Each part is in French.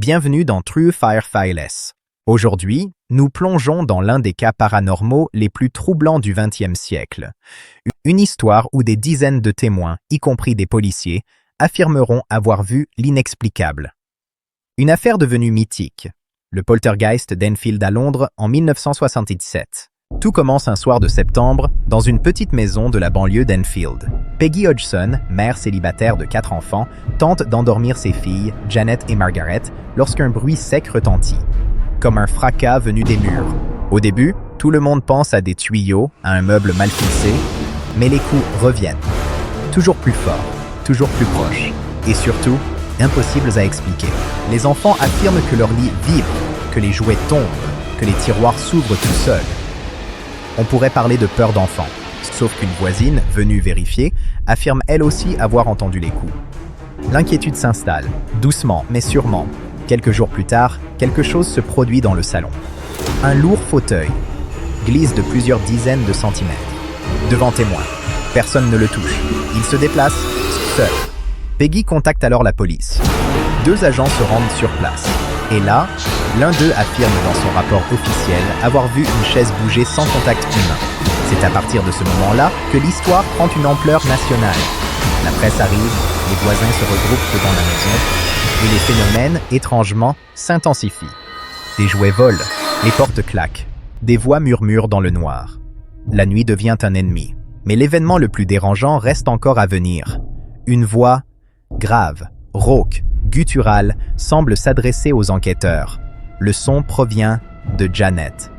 Bienvenue dans True Fire Files. Aujourd'hui, nous plongeons dans l'un des cas paranormaux les plus troublants du XXe siècle. Une histoire où des dizaines de témoins, y compris des policiers, affirmeront avoir vu l'inexplicable. Une affaire devenue mythique, le poltergeist d'Enfield à Londres en 1977. Tout commence un soir de septembre, dans une petite maison de la banlieue d'Enfield. Peggy Hodgson, mère célibataire de 4 enfants, tente d'endormir ses filles, Janet et Margaret, lorsqu'un bruit sec retentit, comme un fracas venu des murs. Au début, tout le monde pense à des tuyaux, à un meuble mal fixé, mais les coups reviennent. Toujours plus forts, toujours plus proches, et surtout, impossibles à expliquer. Les enfants affirment que leur lit vibre, que les jouets tombent, que les tiroirs s'ouvrent tout seuls. On pourrait parler de peur d'enfant, sauf qu'une voisine, venue vérifier, affirme elle aussi avoir entendu les coups. L'inquiétude s'installe, doucement mais sûrement. Quelques jours plus tard, quelque chose se produit dans le salon. Un lourd fauteuil glisse de plusieurs dizaines de centimètres. Devant témoin, personne ne le touche. Il se déplace seul. Peggy contacte alors la police. 2 agents se rendent sur place. Et là, l'un d'eux affirme dans son rapport officiel avoir vu une chaise bouger sans contact humain. C'est à partir de ce moment-là que l'histoire prend une ampleur nationale. La presse arrive, les voisins se regroupent devant la maison, et les phénomènes, étrangement, s'intensifient. Des jouets volent, les portes claquent, des voix murmurent dans le noir. La nuit devient un ennemi. Mais l'événement le plus dérangeant reste encore à venir. Une voix grave, rauque, gutturale, semble s'adresser aux enquêteurs. Le son provient de Janet.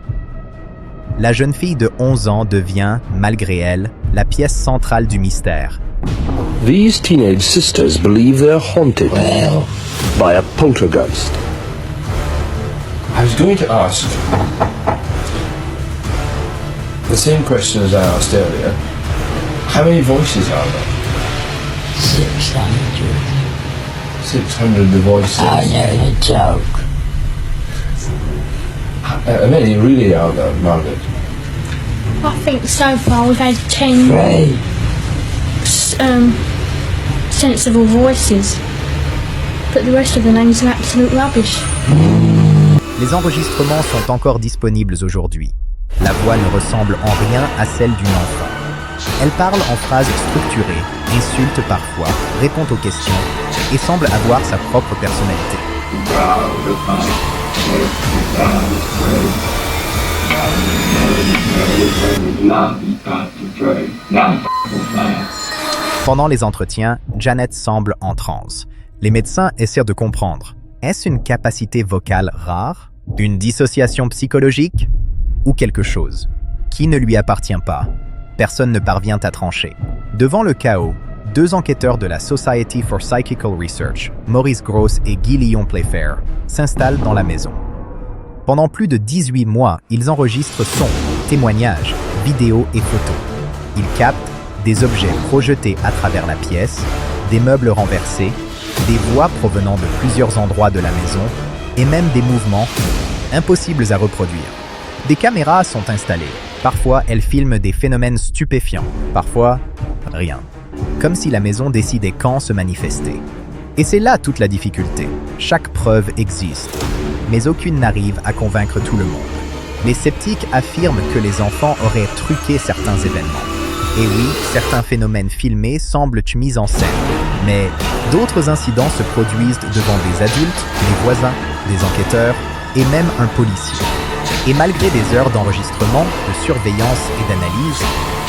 La jeune fille de 11 ans devient, malgré elle, la pièce centrale du mystère. These teenage sisters believe they're haunted by a poltergeist. I was going to ask the same question as I asked earlier. How many voices are there? 600. 600 the voices. I know the joke. How many really are there, Margaret? I think so far we've had 10 Three. sensible voices, but the rest of the names are absolute rubbish. Les enregistrements sont encore disponibles aujourd'hui. La voix ne ressemble en rien à celle d'une enfant. Elle parle en phrases structurées, insulte parfois, répond aux questions et semble avoir sa propre personnalité. Pendant les entretiens, Janet semble en transe. Les médecins essaient de comprendre. Est-ce une capacité vocale rare? Une dissociation psychologique? Ou quelque chose qui ne lui appartient pas? Personne ne parvient à trancher. Devant le chaos, 2 enquêteurs de la Society for Psychical Research, Maurice Gross et Guy Lyon Playfair, s'installent dans la maison. Pendant plus de 18 mois, ils enregistrent sons, témoignages, vidéos et photos. Ils captent des objets projetés à travers la pièce, des meubles renversés, des voix provenant de plusieurs endroits de la maison et même des mouvements impossibles à reproduire. Des caméras sont installées. Parfois, elles filment des phénomènes stupéfiants. Parfois, rien. Comme si la maison décidait quand se manifester. Et c'est là toute la difficulté. Chaque preuve existe, mais aucune n'arrive à convaincre tout le monde. Les sceptiques affirment que les enfants auraient truqué certains événements. Et oui, certains phénomènes filmés semblent mis en scène. Mais d'autres incidents se produisent devant des adultes, des voisins, des enquêteurs et même un policier. Et malgré des heures d'enregistrement, de surveillance et d'analyse,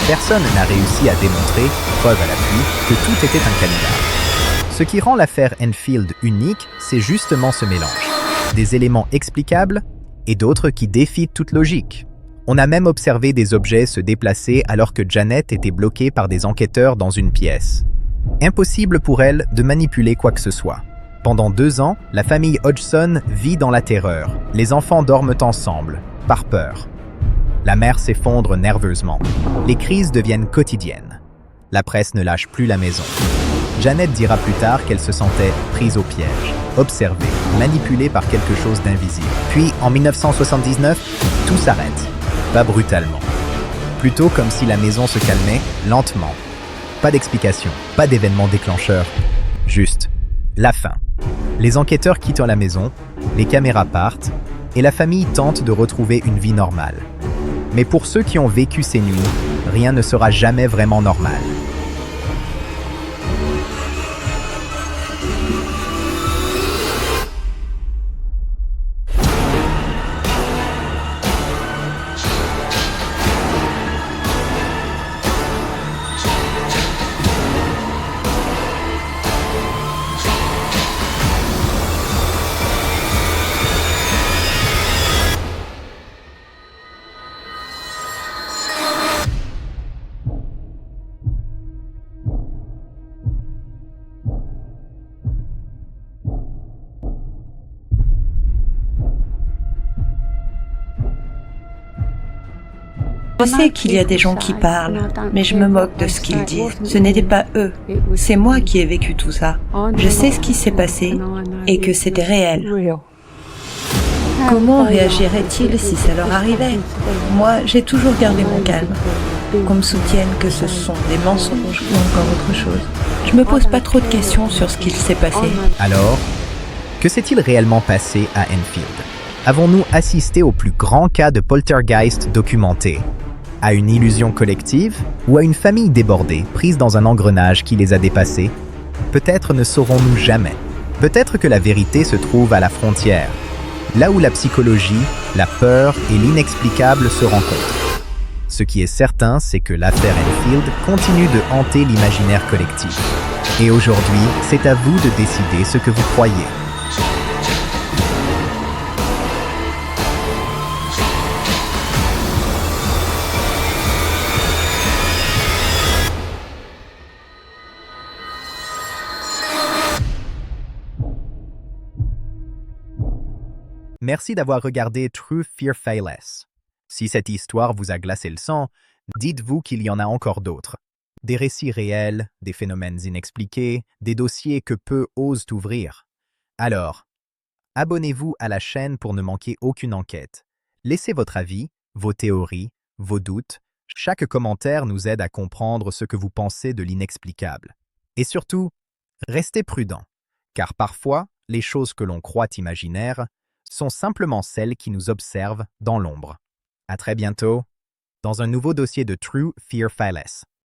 personne n'a réussi à démontrer, preuve à l'appui, que tout était un canular. Ce qui rend l'affaire Enfield unique, c'est justement ce mélange. Des éléments explicables et d'autres qui défient toute logique. On a même observé des objets se déplacer alors que Janet était bloquée par des enquêteurs dans une pièce. Impossible pour elle de manipuler quoi que ce soit. Pendant 2 ans, la famille Hodgson vit dans la terreur. Les enfants dorment ensemble, par peur. La mère s'effondre nerveusement. Les crises deviennent quotidiennes. La presse ne lâche plus la maison. Janet dira plus tard qu'elle se sentait prise au piège, observée, manipulée par quelque chose d'invisible. Puis, en 1979, tout s'arrête. Pas brutalement. Plutôt comme si la maison se calmait lentement. Pas d'explication, pas d'événement déclencheur. Juste La fin. Les enquêteurs quittent la maison, les caméras partent, et la famille tente de retrouver une vie normale. Mais pour ceux qui ont vécu ces nuits, rien ne sera jamais vraiment normal. Je sais qu'il y a des gens qui parlent, mais je me moque de ce qu'ils disent. Ce n'était pas eux, c'est moi qui ai vécu tout ça. Je sais ce qui s'est passé et que c'était réel. Comment réagiraient-ils si ça leur arrivait? Moi, j'ai toujours gardé mon calme. Qu'on me soutienne que ce sont des mensonges ou encore autre chose. Je me pose pas trop de questions sur ce qu'il s'est passé. Alors, que s'est-il réellement passé à Enfield? Avons-nous assisté au plus grand cas de poltergeist documenté? À une illusion collective ou à une famille débordée, prise dans un engrenage qui les a dépassés? Peut-être ne saurons-nous jamais. Peut-être que la vérité se trouve à la frontière, là où la psychologie, la peur et l'inexplicable se rencontrent. Ce qui est certain, c'est que l'affaire Enfield continue de hanter l'imaginaire collectif. Et aujourd'hui, c'est à vous de décider ce que vous croyez. Merci d'avoir regardé True Fear Faceless. Si cette histoire vous a glacé le sang, dites-vous qu'il y en a encore d'autres. Des récits réels, des phénomènes inexpliqués, des dossiers que peu osent ouvrir. Alors, abonnez-vous à la chaîne pour ne manquer aucune enquête. Laissez votre avis, vos théories, vos doutes. Chaque commentaire nous aide à comprendre ce que vous pensez de l'inexplicable. Et surtout, restez prudents, car parfois, les choses que l'on croit imaginaires sont simplement celles qui nous observent dans l'ombre. À très bientôt dans un nouveau dossier de True Fear Faceless.